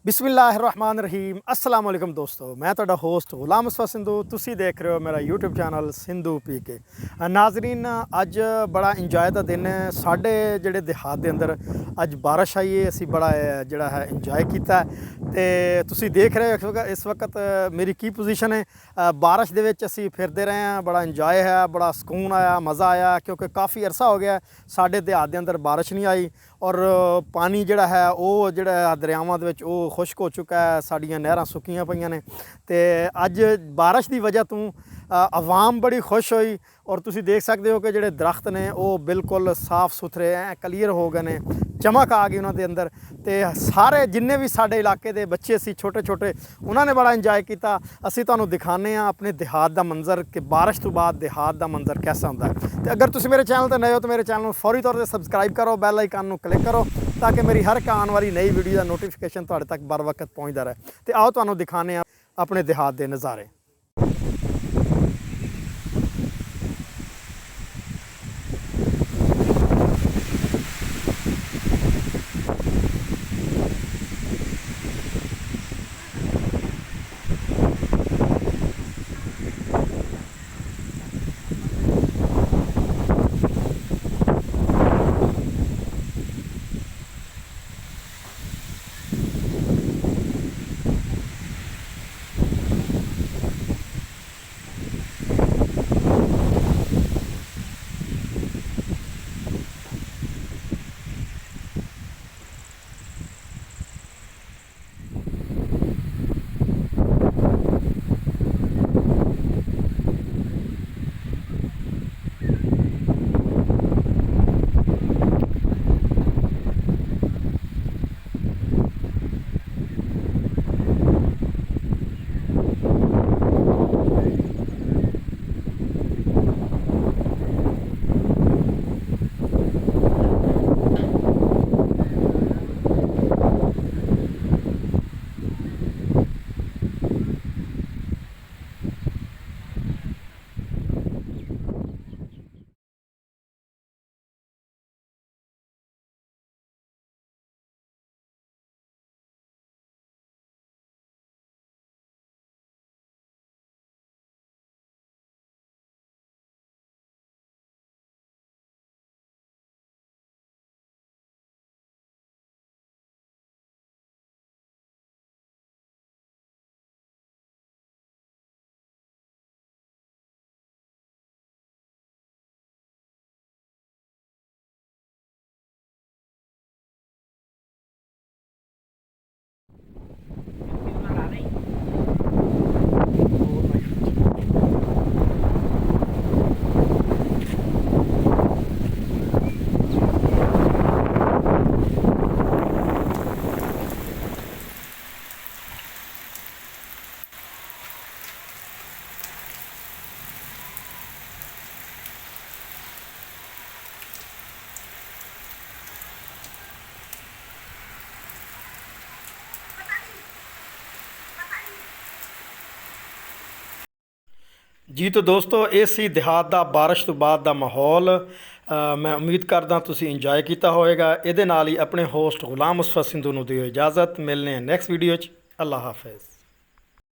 बिस्मिल्लाहिर्रहमानिर्रहीम अस्सलाम वालेकुम दोस्तों, मैं तुहाडा होस्ट गुलाम मुस्तफा सिंधु। तुसी देख रहे हो मेरा यूट्यूब चैनल सिंधु पी के। नाजरीन, अज बड़ा इंजॉय का दिन है साढ़े जेह्ड़े देहात दे अंदर। अज बारिश आई है, असी बड़ा जेह्ड़ा है इंजॉय किया ते तुसी देख रहे हो इस वक्त मेरी की पोजीशन है। बारिश दे विच असी फिरदे रहे हैं, बड़ा इंजॉय है, बड़ा सुकून आया, मज़ा आया, क्योंकि काफ़ी अरसा हो गया साढ़े देहात दे अंदर बारिश नहीं आई और पानी जिहड़ा है वो जिहड़ा दरियावां दे विच वो खुश्क हो चुका है, साड़ियां नहरां सुक्कियां पईयां ने। ते अज बारिश की वजह तो आवाम बड़ी खुश हुई और तुसी देख सकते हो कि जिहड़े दरख्त ने वो बिल्कुल साफ सुथरे हैं, क्लीयर हो गए ने, चमक आ गई उन्हां दे अंदर। ते सारे जिन्ने भी साडे इलाके दे बच्चे सी छोटे छोटे, उन्होंने बड़ा इंजॉय किया। असी तुहानूं दिखाने अपने देहात का मंजर कि बारिश तो बाद देहात का मंजर कैसा होंदा है। ते अगर तुसी मेरे चैनल पर नए हो तो मेरे चैनल को फौरी तौर पर सबसक्राइब करो, बैल आइकन को क्लिक करो ताकि मेरी हर एक आने वाली नई वीडियो का नोटिफिकेशन तुहाडे तक बर वक्त पहुँचता रहे। तो आओ तुहानूं दिखाने अपने देहात के नज़ारे। जी तो दोस्तों, ये सी देहात का बारिश तो बाद का माहौल। मैं उम्मीद करदा तुसी इंजॉय किया होएगा। ये ही अपने होस्ट गुलाम मुस्तफा सिंधु नूं दिओ इजाज़त। मिलने नैक्सट वीडियो। अल्लाह हाफिज़।